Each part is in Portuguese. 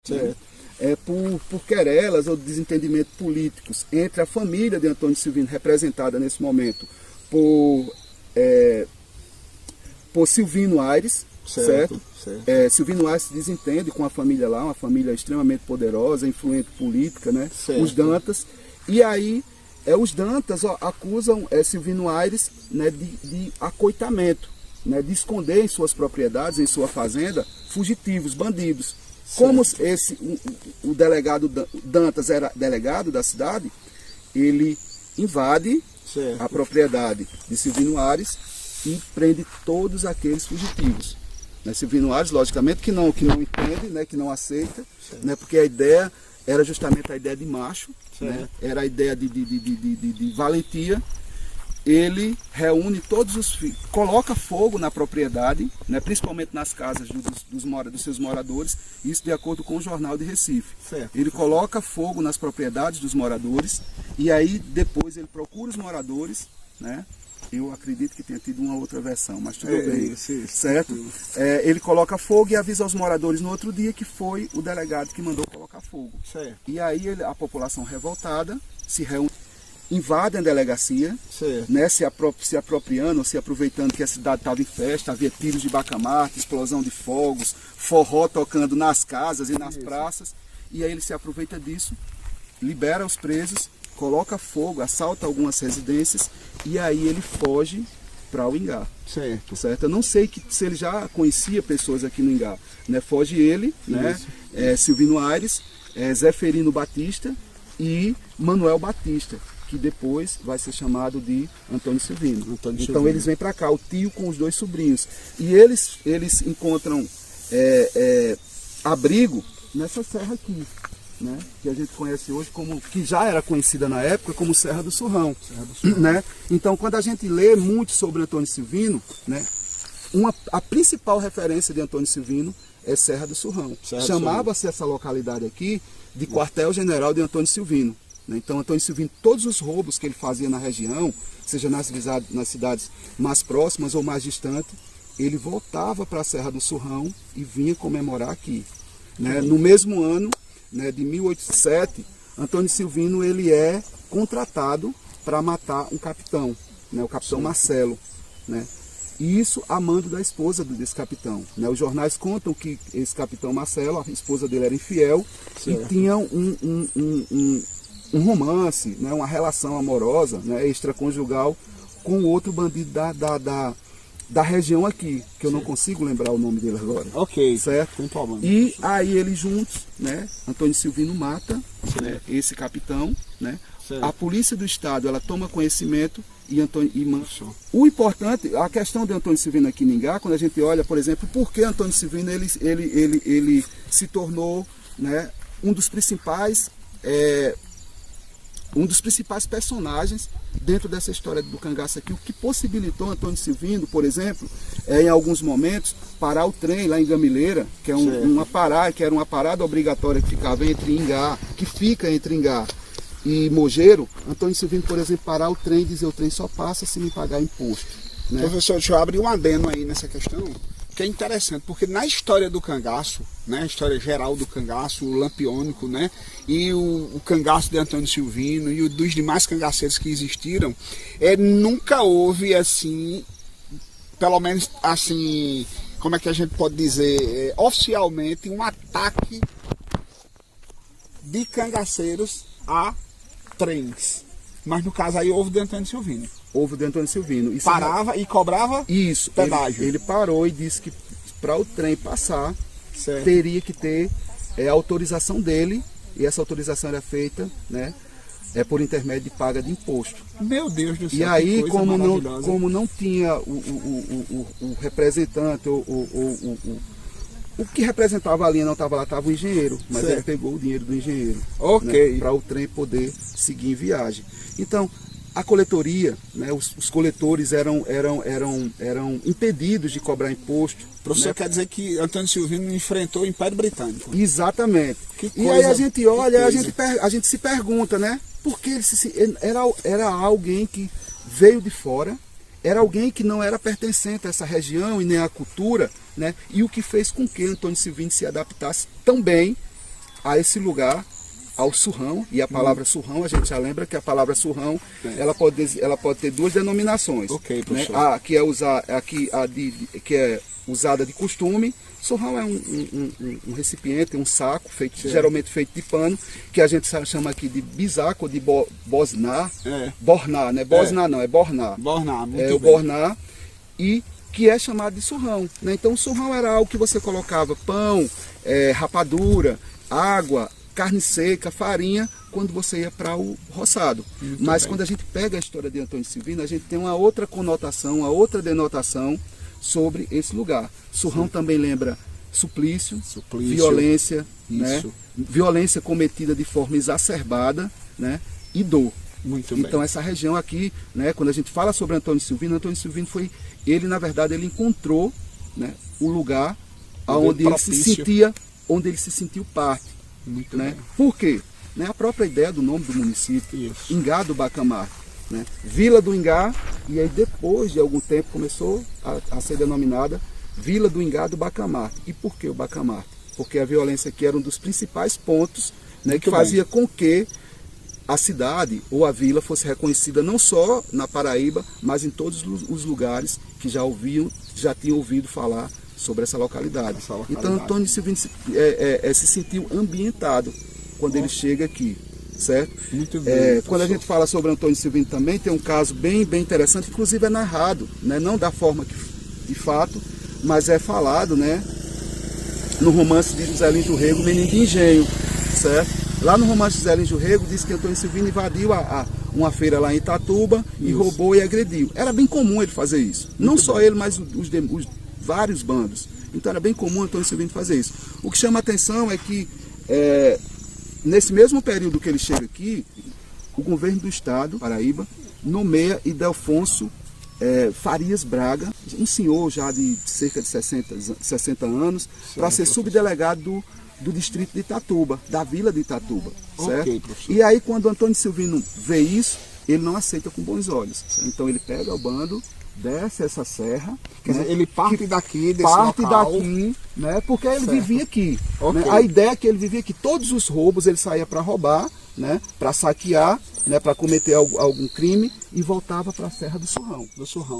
Né? Por querelas ou desentendimento políticos entre a família de Antônio Silvino, representada nesse momento por Silvino Aires, certo? Silvino Aires se desentende com a família lá, uma família extremamente poderosa, influente política, né? Os Dantas. E aí, os Dantas acusam Silvino Aires, né, de acoitamento, né, de esconder em suas propriedades, em sua fazenda, fugitivos, bandidos. Como o delegado Dantas era delegado da cidade, ele invade a propriedade de Silvino Aires e prende todos aqueles fugitivos. Né? Silvino Aires, logicamente, que não entende, né, que não aceita, né, porque a ideia era justamente a ideia de macho, né, era a ideia de valentia. Ele reúne todos os filhos, coloca fogo na propriedade, né, principalmente nas casas dos seus moradores, isso de acordo com o Jornal de Recife. Ele coloca fogo nas propriedades dos moradores e aí depois ele procura os moradores, né? Eu acredito que tenha tido uma outra versão, mas tudo bem, certo? Ele coloca fogo e avisa aos moradores no outro dia que foi o delegado que mandou colocar fogo. E aí a população revoltada se reúne, invadem a delegacia, né, se apropriando, se aproveitando que a cidade estava em festa, havia tiros de bacamarte, explosão de fogos, forró tocando nas casas e nas praças, e aí ele se aproveita disso, libera os presos, coloca fogo, assalta algumas residências, e aí ele foge para o Ingá. Certo? Eu não sei se ele já conhecia pessoas aqui no Ingá, né? Foge ele, né, Silvino Aires, Zeferino Batista e Manuel Batista, que depois vai ser chamado de Antônio Silvino. Então eles vêm para cá, o tio com os dois sobrinhos. E eles encontram abrigo nessa serra aqui, né? Que a gente conhece hoje como, que já era conhecida na época como Serra do Surrão. Né? Então quando a gente lê muito sobre Antônio Silvino, né, a principal referência de Antônio Silvino é Serra do Surrão. Chamava-se essa localidade aqui de quartel-general de Antônio Silvino. Então, Antônio Silvino, todos os roubos que ele fazia na região, seja nas cidades mais próximas ou mais distantes, ele voltava para a Serra do Surrão e vinha comemorar aqui. Né? No mesmo ano, né, de 1807, Antônio Silvino ele é contratado para matar um capitão, né, o capitão Marcelo. Né? E isso a mando da esposa desse capitão. Né? Os jornais contam que esse capitão Marcelo, a esposa dele era infiel, e tinham um romance, né, uma relação amorosa, né, extraconjugal com outro bandido da região aqui, que eu não consigo lembrar o nome dele agora. Certo? Tem problema. E aí eles juntos, né, Antônio Silvino mata, né, esse capitão, né, a polícia do estado ela toma conhecimento o importante, a questão de Antônio Silvino aqui em Ingá, quando a gente olha, por exemplo, por que Antônio Silvino ele se tornou, né, um dos principais personagens dentro dessa história do cangaço aqui, o que possibilitou Antônio Silvino, por exemplo, em alguns momentos, parar o trem lá em Gamileira, que é que era uma parada obrigatória que ficava entre Ingá, que fica entre Ingá e Mogeiro. Antônio Silvino, por exemplo, parar o trem e dizer: o trem só passa se me pagar imposto. Né? Professor, deixa eu abrir um adendo aí nessa questão, que é interessante, porque na história do cangaço, né, a história geral do cangaço, o lampiônico, né, e o cangaço de Antônio Silvino e dos demais cangaceiros que existiram, nunca houve assim, pelo menos assim, como é que a gente pode dizer, oficialmente, um ataque de cangaceiros a trens. Mas no caso aí houve de Antônio Silvino. Houve de Antônio Silvino. Isso parava e cobrava pedágio. Ele parou e disse que para o trem passar, teria que ter autorização dele, e essa autorização era feita, né, por intermédio de paga de imposto. Meu Deus do céu. E aí, como não tinha o representante, o que representava a linha não estava lá, estava o engenheiro, mas ele pegou o dinheiro do engenheiro, né, para o trem poder seguir em viagem. Então, a coletoria, né, os coletores eram impedidos de cobrar imposto. O professor, né, quer dizer que Antônio Silvino enfrentou o Império Britânico. Exatamente. E aí a gente olha, a gente se pergunta, né, por que ele era alguém que veio de fora, era alguém que não era pertencente a essa região e nem à cultura, né, e o que fez com que Antônio Silvino se adaptasse tão bem a esse lugar, ao surrão, e a palavra surrão, a gente já lembra que a palavra surrão, ela pode ter duas denominações. Ok, professor. Né? Que é usada de costume. Surrão é um recipiente, um saco, geralmente feito de pano, que a gente chama aqui de bisaco, de bosná, borná, né? Bosná não, é borná. Borná, muito bem. O borná, e que é chamado de surrão. Né? Então o surrão era algo que você colocava pão, rapadura, água, carne seca, farinha, quando você ia para o roçado. Mas quando a gente pega a história de Antônio Silvino, a gente tem uma outra conotação, uma outra denotação sobre esse lugar. Surrão também lembra suplício, violência, né? Violência cometida de forma exacerbada, né? E dor. Então essa região aqui, né? Quando a gente fala sobre Antônio Silvino foi, ele na verdade ele encontrou, né? O lugar onde ele se sentiu parte. Né? Por quê? Né? A própria ideia do nome do município, Ingá do Bacamarte, né? Vila do Ingá, e aí depois de algum tempo começou a ser denominada Vila do Ingá do Bacamarte. E por que o Bacamarte? Porque a violência aqui era um dos principais pontos, né, que fazia com que a cidade ou a vila fosse reconhecida não só na Paraíba, mas em todos os lugares que já tinham ouvido falar sobre essa localidade. Então Antônio Silvino se sentiu ambientado quando ele chega aqui, certo? Muito bem. Quando a gente fala sobre Antônio Silvino também, tem um caso bem interessante, inclusive é narrado, né? Não da forma que de fato, mas é falado, né? No romance de José Lins do Rego, Menino de Engenho, certo? Lá no romance de José Lins do Rego diz que Antônio Silvino invadiu uma feira lá em Itatuba e roubou e agrediu. Era bem comum ele fazer isso. Não só ele, mas os vários bandos. Então era bem comum Antônio Silvino fazer isso. O que chama a atenção é que nesse mesmo período que ele chega aqui, o governo do estado, Paraíba, nomeia Idelfonso Farias Braga, um senhor já de cerca de 60 anos, para ser subdelegado do distrito de Itatuba, da vila de Itatuba. Certo? E aí quando Antônio Silvino vê isso, ele não aceita com bons olhos. Então ele pega o bando, desce essa serra, quer dizer, ele parte daqui, né? Porque ele vivia aqui. Né? A ideia é que ele vivia aqui, todos os roubos ele saía para roubar, né? Para saquear, né? Para cometer algum crime e voltava para a Serra do Surrão.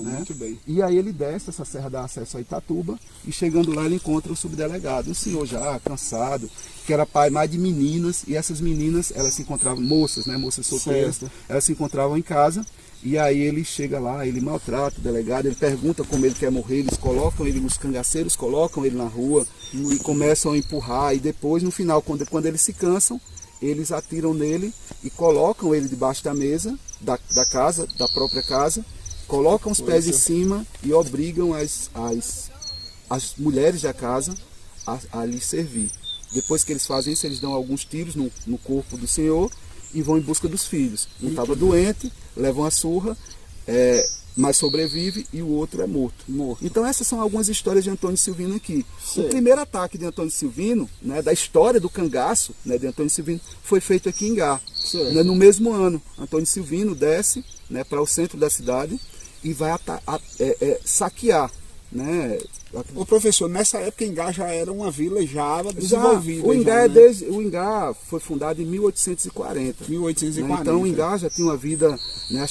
Né? Muito bem. E aí ele desce, essa serra dá acesso a Itatuba, e chegando lá ele encontra o subdelegado, um senhor já cansado, que era pai mais de meninas, e essas meninas, elas se encontravam, moças solteiras, elas se encontravam em casa. E aí ele chega lá, ele maltrata o delegado, ele pergunta como ele quer morrer, os cangaceiros colocam ele na rua e começam a empurrar, e depois no final, quando eles se cansam, eles atiram nele e colocam ele debaixo da mesa, da própria casa, colocam os pés em cima e obrigam as mulheres da casa a lhe servir. Depois que eles fazem isso, eles dão alguns tiros no corpo do senhor e vão em busca dos filhos. Um estava doente, levam a surra, mas sobrevive, e o outro é morto. Então essas são algumas histórias de Antônio Silvino aqui. O primeiro ataque de Antônio Silvino, né, da história do cangaço, né, de Antônio Silvino, foi feito aqui em Ingá. Né, no mesmo ano, Antônio Silvino desce, né, para o centro da cidade e vai saquear. Né? O professor, nessa época Ingá já era uma vila já desenvolvida. O Ingá foi fundado em 1840. Né? Então o Ingá já tinha uma vida, né?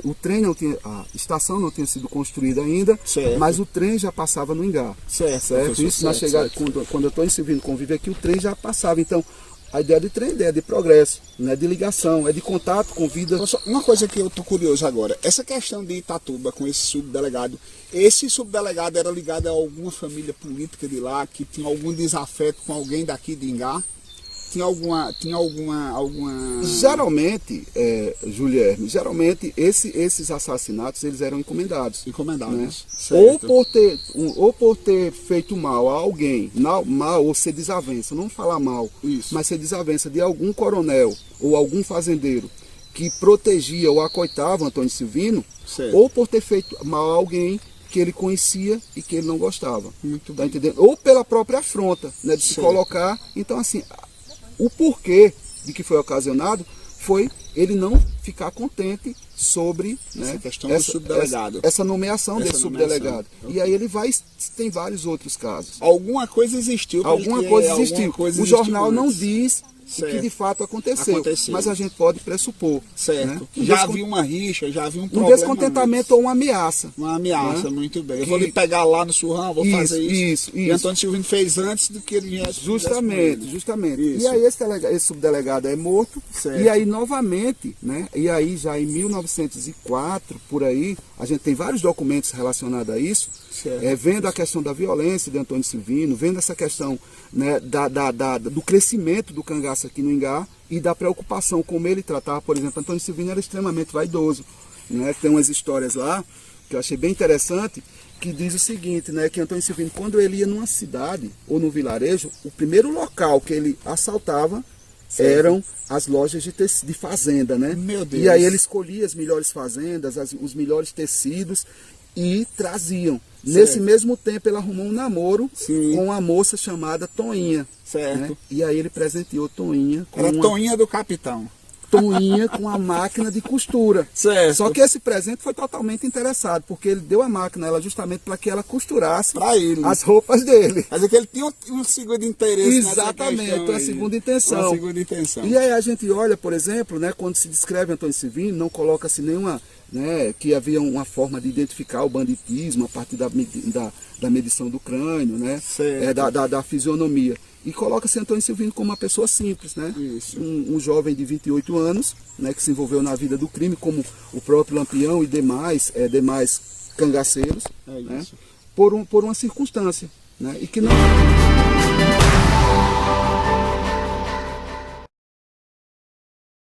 O trem não tinha, a estação não tinha sido construída ainda, mas o trem já passava no Ingá. Certo? Isso na chegada, quando Antônio Silvino convive aqui, o trem já passava. Então a ideia de trem é ideia de progresso, né, de ligação, é de contato com vida. Uma coisa que eu estou curioso agora, essa questão de Itatuba com esse subdelegado era ligado a alguma família política de lá, que tinha algum desafeto com alguém daqui de Ingá? Tinha alguma... Geralmente, esses assassinatos, eles eram encomendados. Né? Ou por ter feito mal a alguém, mal ou ser desavença, não falar mal, mas ser desavença de algum coronel ou algum fazendeiro que protegia ou acoitava Antônio Silvino, ou por ter feito mal a alguém que ele conhecia e que ele não gostava. Tá entendendo? Ou pela própria afronta, né, de se colocar. Então, assim, o porquê de que foi ocasionado foi ele não ficar contente sobre, essa né, questão do subdelegado. Essa nomeação desse subdelegado. Okay. E aí ele tem vários outros casos. Alguma coisa existiu. Alguma coisa existiu. O jornal não diz o que de fato aconteceu, mas a gente pode pressupor. Certo. Né? Já havia uma rixa, já havia um problema. Um descontentamento ou uma ameaça. Uma ameaça, né? Muito bem. Eu vou lhe pegar lá no surrão, vou fazer isso. Isso. E Antônio Silvino fez antes do que ele viesse. Justamente. E aí esse subdelegado é morto. Certo. E aí novamente, né? E aí já em 1904, por aí, a gente tem vários documentos relacionados a isso. Vendo a questão da violência de Antônio Silvino, vendo essa questão, né, do crescimento do cangaço aqui no Ingá e da preocupação como ele tratava, por exemplo, Antônio Silvino era extremamente vaidoso, né? Tem umas histórias lá que eu achei bem interessante, que diz o seguinte, né, que Antônio Silvino, quando ele ia numa cidade ou num vilarejo, o primeiro local que ele assaltava eram as lojas de fazenda, né? Meu Deus. E aí ele escolhia as melhores fazendas, os melhores tecidos e traziam. Certo. Nesse mesmo tempo ele arrumou um namoro com uma moça chamada Toinha. Certo. Né? E aí ele presenteou Toinha com Toinha do capitão. Toinha com a máquina de costura. Certo. Só que esse presente foi totalmente interessado, porque ele deu a máquina a ela justamente para que ela costurasse para ele as roupas dele. Mas é que ele tinha um segundo interesse. Exatamente, uma segunda intenção. Uma segunda intenção. E aí a gente olha, por exemplo, né, quando se descreve Antônio Silvino, não coloca-se nenhuma, né, que havia uma forma de identificar o banditismo a partir da medição do crânio, né, da fisionomia. E coloca-se Antônio Silvino como uma pessoa simples, né? Isso. Um jovem de 28 anos, né, que se envolveu na vida do crime, como o próprio Lampião e demais cangaceiros, né, por uma circunstância, né, e que não...